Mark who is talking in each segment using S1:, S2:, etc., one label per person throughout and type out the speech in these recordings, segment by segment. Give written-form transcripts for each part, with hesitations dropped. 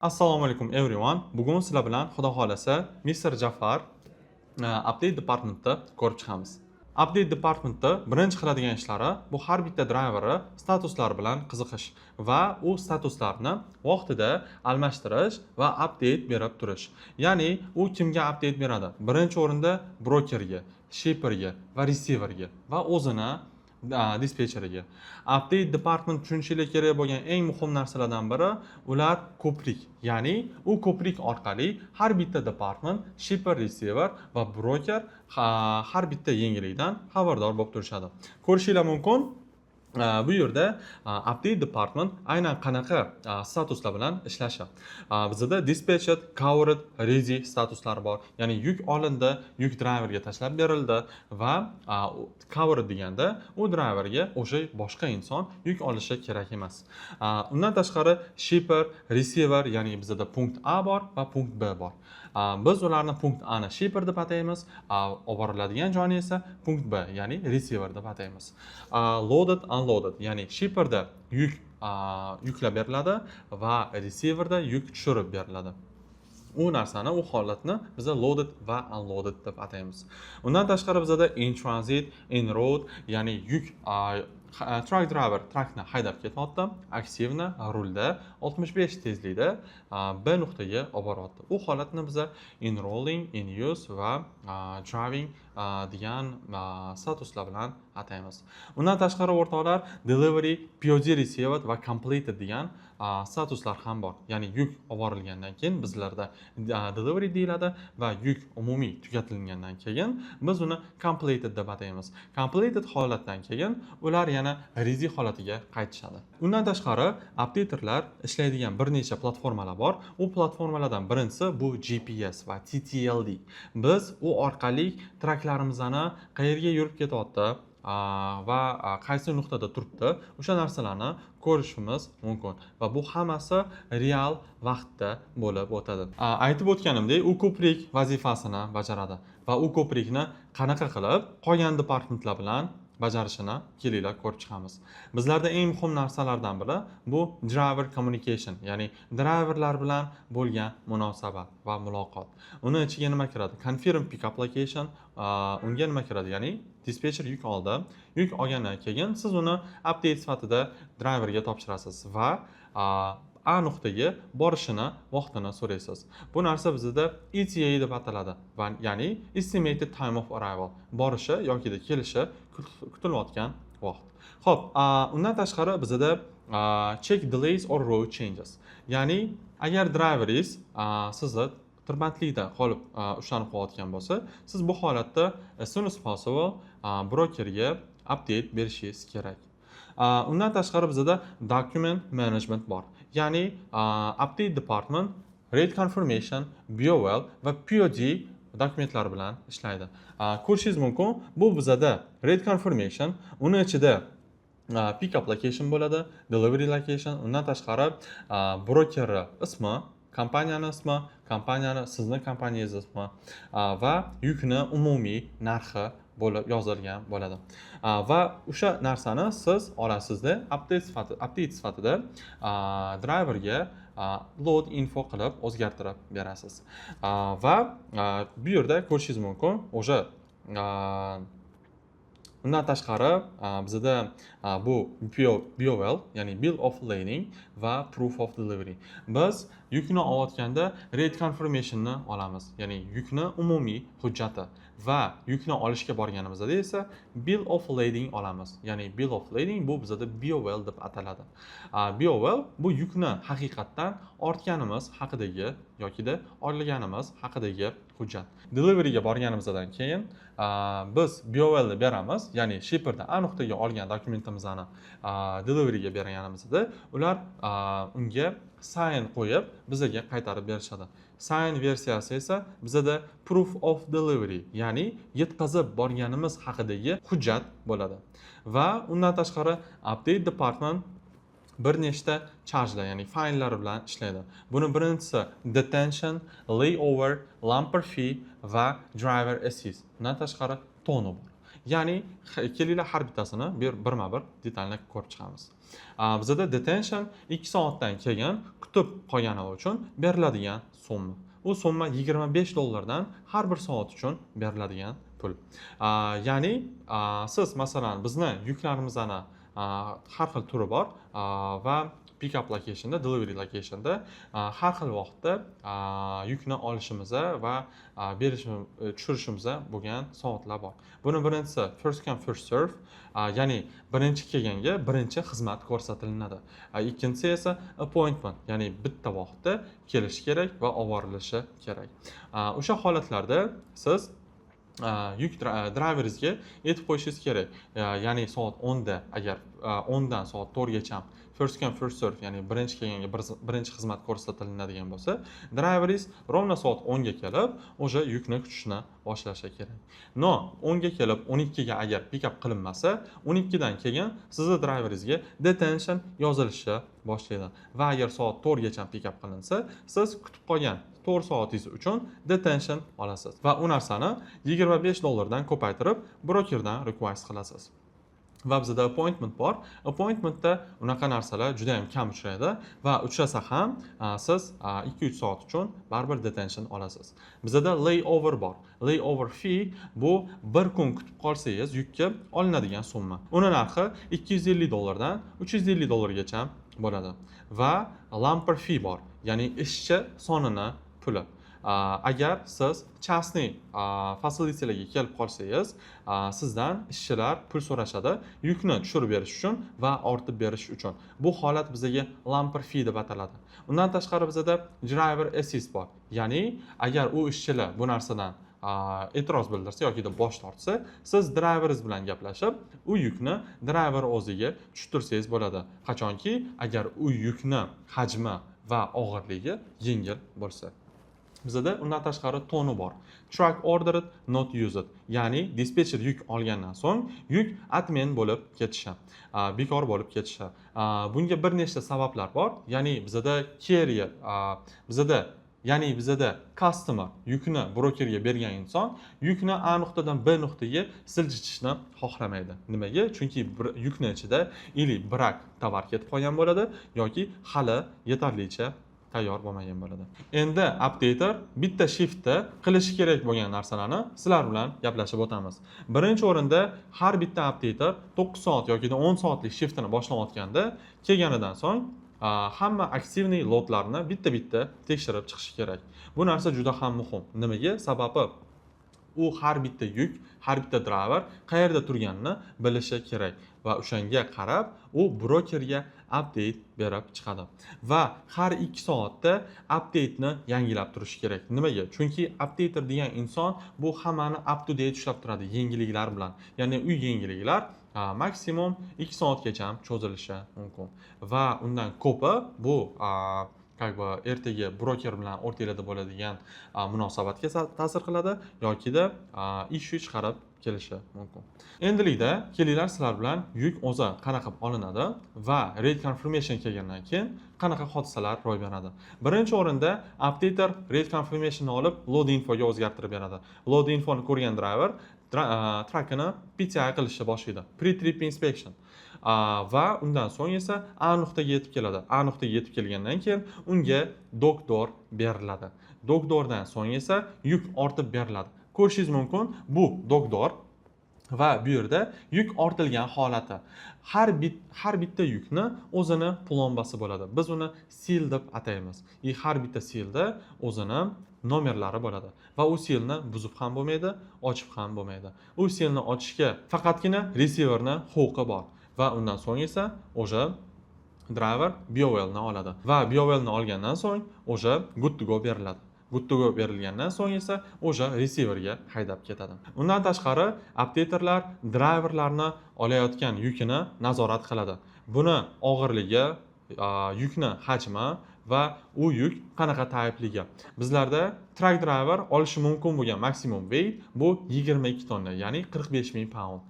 S1: Assalomu alaykum everyone. Bugun sizlar bilan Xudo xolasa Mr. Jafar update departmentda ko'rib chiqamiz. Update departmentda birinchi qiladigan ishlari bu har bitta driveri statuslar bilan qiziqish va u statuslarni vaqtida almashtirish va update berib turish. Ya'ni u kimga update beradi? Birinchi o'rinda brokerga, shipperga va receiverga va o'zini dispetcheriga. Update department tushunishinglar kerak bo'lgan eng muhim narsalardan biri ular ko'prik. Ya'ni u ko'prik orqali har bitta department, shipper, receiver va broker har bitta yangilikdan xabardor bo'lib turishadi. Ko'rishinglar mumkin. Bu yerda update department aynan qanaqa statuslar bilan ishlashi. Bizda dispatched, covered, ready statuslari bor. Ya'ni yuk olindi, yuk driverga tashlab berildi va covered deganda u driverga o'sha boshqa inson yuk olishi kerak emas. Undan tashqari shipper, receiver, ya'ni bizda punkt A bor va punkt B bor. Biz ularni punkt A ni shipper deb ataymiz, olib boriladigan joyni esa punkt B, ya'ni receiver deb ataymiz. Loaded, unloaded, ya'ni shipperda yuk yuklab beriladi va receiverda yuk tushirib beriladi. U narsani, u holatni biz loaded va unloaded deb ataymiz. Undan tashqari bizda in transit, in road, ya'ni yuk truck driver truckni haydab ketyapti, aktivni rulda 65 tezlikda B nuqtaga olib boryapti. U holatni biz in rolling, in use va driving degan statuslar bilan ataymiz. Undan tashqari o'rtoqlar delivery, POD received va completed degan statuslar ham bor. Ya'ni yuk olib borilgandan keyin bizlarda delivery deyiladi va yuk umumiy tugatilgandan keyin biz uni completed deb ataymiz. Completed holatdan keyin ular yana ready holatiga qaytishadi. Undan tashqari updaterlar ishlaydigan bir necha platformalar bor. U platformalardan birinchisi bu GPS va TTLD. Biz u orqali traklarimizni qayerga yurib ketyapti va qaysi nuqtada turibdi, o'sha narsalarni ko'rishimiz mumkin va bu hammasi real vaqtda bo'lib o'tadi. Aytib o'tganimdek, u ko'prik vazifasini bajaradi va u ko'prikni qanaqa qilib qolgan departamentlar bilan bajarishini kelinglar ko'rib chiqamiz. Bizlarda eng muhim narsalardan biri bu driver communication, ya'ni driverlar bilan bo'lgan munosabat va muloqot. Uni ichiga nima kiradi? Confirm pickup location, unga nima kiradi? Ya'ni dispetcher yuk oldi. Yuk olgandan keyin siz uni update sifatida driverga topshirasiz va A nuqtaga borishini vaqtini so'raysiz. Bu narsa bizda ETA deb ataladi va ya'ni estimated time of arrival, borishi yoki kelishi kutilayotgan vaqt. Xo'p, undan tashqari bizda check delays or road changes. Ya'ni agar driveringiz sizni tirbandlikda qolib ushlanib qolayotgan bo'lsa, siz bu holatda as soon as possible brokerga update berishingiz kerak. Undan tashqari bizda document management bor. Ya'ni update department rate confirmation, BOL va POD dokumentlar bilan ishlaydi. Ko'rishingiz mumkin, bu bizda rate confirmation, uni ichida pickup location bo'ladi, delivery location, undan tashqari broker ismi, kompaniyani ismi, kompaniyani sizni kompaniyangiz ismi va yukni umumiy narxi bo'lib yozilgan bo'ladi. Va o'sha narsani siz olasizda update sifatida driverga load info qilib o'zgartirib berasiz. Va bu yerda ko'rishingiz mumkin, o'sha undan tashqari bizda bu BOL, ya'ni Bill of Lading va Proof of Delivery. Biz yukni olayotganda rate confirmation'ni olamiz, ya'ni yukni umumiy hujjati va yukni olishga borganimizda esa Bill of Lading olamiz. Ya'ni Bill of Lading bu bizda BOL deb ataladi. BOL bu yukni haqiqatdan ortganimiz haqidagi yoki olganimiz haqidagi hujjat. Deliveryga borganimizdan keyin biz BOL ni beramiz, ya'ni shipperda A nuqtaga olgan dokumentimizni deliveryga berganimizda ular unga sign qo'yib bizga qaytarib berishadi. Sign versiyasi esa bizda proof of delivery, ya'ni yetkazib borganimiz haqidagi hujjat bo'ladi. Va undan tashqari update department bir nechta chargelar, ya'ni fayllar bilan ishlaydi. Buni birinchisi detention, layover, lumper fee va driver assist. Undan tashqari tonu bor. Ya'ni kelinglar har bittasini birma-bir detallab ko'rib chiqamiz. Bizada detention 2 soatdan keyin kutib qolgani uchun beriladigan summa. U summa $25 har bir soat uchun beriladigan pul. Ya'ni siz masalan bizni yuklarimizni har xil turi bor va pick up locationda, delivery locationda har xil vaqtda yukni olishimizni va tushirishimizda bo'lgan soatlar bor. Buni birinchisi first come first serve, ya'ni birinchi kelganga birinchi xizmat ko'rsatiladi. Ikkinchisi esa appointment, ya'ni bitta vaqtda kelish kerak va olib borilishi kerak. O'sha holatlarda siz yuk driveringizga aytib qo'yishingiz kerak. Ya'ni soat 10 da agar 10 dan soat 4 gacha first come first serve, ya'ni birinchi kelganga birinchi xizmat ko'rsatiladigan bo'lsa, driveringiz rovna soat 10 ga kelib, o'sha yukni kutishni boshlashi kerak. No, 10 ga kelib 12 ga agar pick up qilinmasa, 12 dan keyin sizni driveringizga detention yozilishi boshlaydi. Va agar soat 4 gacha pick up qilinsa, siz kutib qolgan 4 soatingiz uchun detention olasiz va u narsani $25 dan ko'paytirib brokerdan request qilasiz. Va bizda appointment bor. Appointmentda unaqa narsalar juda ham kam uchraydi va uchrasa ham siz 2-3 soat uchun baribir detention olasiz. Bizda layover bor. Layover fee bu bir kun kutib qolsangiz yukka olinadigan summa. Uni narxi $250 dan $350 gacha bo'ladi. Va lumper fee bor. Ya'ni ishchi sonini puli. Agar siz частный facilitylarga kelib qolsangiz, sizdan ishchilar pul so'rashadi yukni tushirib berish uchun va ortib berish uchun. Bu holat bizga lumper fee deb ataladi. Undan tashqari bizda driver assist bor. Ya'ni agar u ishchilar bu narsadan e'tiroz bildirsa yoki bosh tortsa, siz driveringiz bilan gaplashib, u yukni driver o'ziga tushirsangiz bo'ladi. Qachonki agar u yukni hajmi va og'irligi yengil bo'lsa. Bizda undan tashqari toni bor. Truck ordered, not used. Ya'ni dispetcher yuk olgandan so'ng yuk admin bo'lib ketishi, bekor bo'lib ketishi. Bunga bir nechta sabablar bor. Ya'ni bizda carrier, bizda customer yukni brokerga bergan inson yukni A nuqtadan B nuqtaga siljitishni xohlamaydi. Nimaga? Chunki yukni ichida ili brak tovar ketib qolgan bo'ladi yoki hali yetarlicha tayyor bo'lmagan bo'ladi. Endi updater bitta shiftda qilishi kerak bo'lgan narsalarni sizlar bilan gaplashib o'tamiz. Birinchi o'rinda har bitta updater 9 soat yoki 10 soatlik shiftini boshlayotganda kelganidan so'ng hamma aktivniy lotlarni bitta-bitta tekshirib chiqishi kerak. Bu narsa juda ham muhim. Nimaga? Sababi u har bitta yuk, har bitta driver qayerda turganini bilishi kerak va o'shanga qarab u brokerga update berib chiqadi. Va har 2 soatda update'ni yangilab turish kerak. Nimaga? Chunki updater degan inson bu hammani up to date ushlab turadi yengilliklar bilan. Ya'ni u yengilliklar maksimum 2 soatgacha cho'zilishi mumkin. Va undan ko'pi bu ertaga broker bilan o'rtalarda bo'ladigan munosabatga ta'sir qiladi yokida ish chiqarib kelishi mumkin. Endilikda kelinglar sizlar bilan yuk o'zi qanaqa olinadi va rate confirmation kelgandan keyin qanaqa hodisalar ro'y beradi. Birinchi o'rinda updater rate confirmation'ni olib load infoga o'zgartirib beradi. Load infoni ko'rgan driver trackini PTI qilishni boshlaydi. Pre-trip inspection. Va undan so'ng esa A nuqtaga yetib keladi. A nuqtaga yetib kelgandan keyin unga doktor beriladi. Doktordan so'ng esa yuk ortib beriladi. Ko'rishingiz mumkin, bu doktor va bu yerda yuk ortilgan holati. Har bitta yukni o'zini plombasi bo'ladi. Biz uni seal deb ataymiz. Har bitta sealda o'zini nomerlari bo'ladi va u sealni buzib ham bo'lmaydi, ochib ham bo'lmaydi. U sealni ochishga faqatgina receiverni huquqi bor. Va undan so'ng esa o'sha driver BOL ni oladi. Va BOL ni olgandan so'ng o'sha good to go beriladi. Good to go berilgandan so'ng esa o'sha receiverga haydab ketadi. Undan tashqari updaterlar driverlarni olayotgan yukini nazorat qiladi. Buni og'irligi, yukni hajmi va u yuk qanaqa taypligi. Bizlarda truck driver olishi mumkin bo'lgan maksimum weight bu 22 tonna, ya'ni 45,000 pound.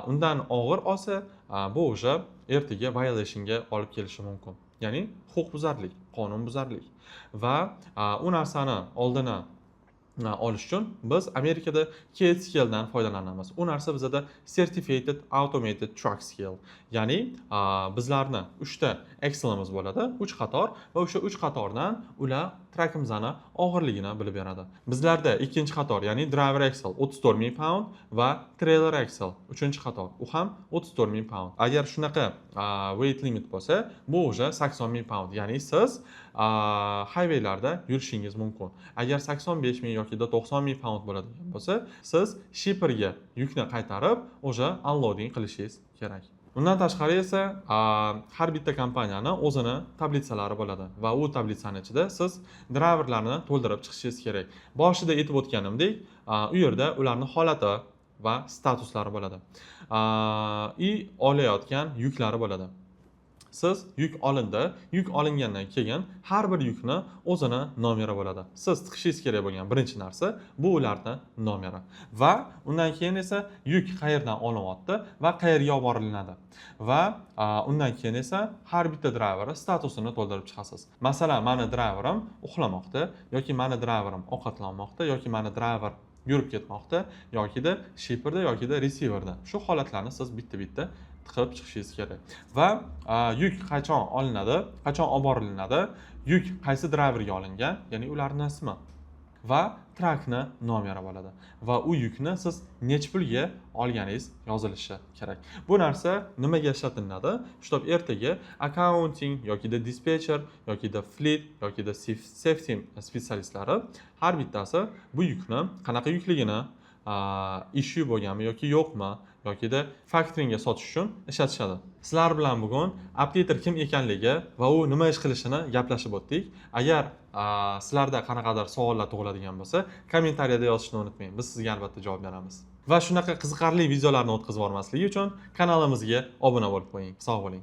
S1: Undan og'ir olsa, bu o'sha ertaga violationga olib kelishi mumkin. Ya'ni huquqbuzarlik, qonunbuzarlik. Va u narsani oldini olish uchun biz Amerikada CAD scale'dan foydalanamiz. U narsa bizada Certified Automated Truck Scale. Ya'ni bizlarni 3 ta Excel'imiz bo'ladi, 3 qator va o'sha 3 qatordan ular trakimizni og'irligini bilib beradi. Bizlarda ikkinchi qator, ya'ni Driver Excel 34,000 pound va Trailer Excel 3-qator, u ham 34,000 pound. Agar shunaqa weight limit bo'lsa, bu o'sha 80,000 pound. Ya'ni siz highwaylarda yurishingiz mumkin. Agar 85,000 yoki 90,000 pound bo'ladigan bo'lsa, siz shipperga yukni qaytarib, o'sha unloading qilishingiz kerak. Undan tashqari esa har bitta kompaniyani o'zini tablitsalari bo'ladi va u tablitsani ichida siz driverlarni to'ldirib chiqishingiz kerak. Boshida aytib o'tganimdek, u yerda ularning holati va statuslari bo'ladi. Olayotgan yuklari bo'ladi. Siz yuk olindi, yuk olingandan keyin har bir yukni o'zini nomeri bo'ladi. Siz tiqishingiz kerak bo'lgan birinchi narsa bu ularning nomeri. Va undan keyin esa yuk qayerdan olinyapti va qayerga olib boriladi. Va undan keyin esa har bitta driver statusini to'ldirib chiqasiz. Masalan, meni driverim uxlamoqda yoki meni driverim ovqatlanmoqda yoki meni driver yurib ketmoqda yokida shipperda yokida receiverda. Shu holatlarni siz bitta-bitta tiqib chiqishingiz kerak. Va yuk qachon olinadi, qachon olib boriladi, yuk qaysi driverga olingan, ya'ni ularning ismi va trakni nomeri bo'ladi. Va u yukni siz necha pulga olganingiz yozilishi kerak. Bu narsa nimaga ishlatiladi? Shutob ertaga accounting yokida dispatcher yokida fleet yokida safety specialistlari har bittasi bu yukni qanaqa yukligini issue bo'lganmi yoki yo'qmi yokida factoringga sotish uchun ishlatishadi. Sizlar bilan bugun updater kim ekanligi va u nima ish qilishini gaplashib o'tdik. Agar sizlarda qanaqadir savollar tug'iladigan bo'lsa, kommentariyada yozishni unutmang. Biz sizga albatta javob beramiz. Va shunaqa qiziqarli videolarni o'tkazib bormasligi uchun kanalimizga obuna bo'lib qo'ying. Sog' bo'ling.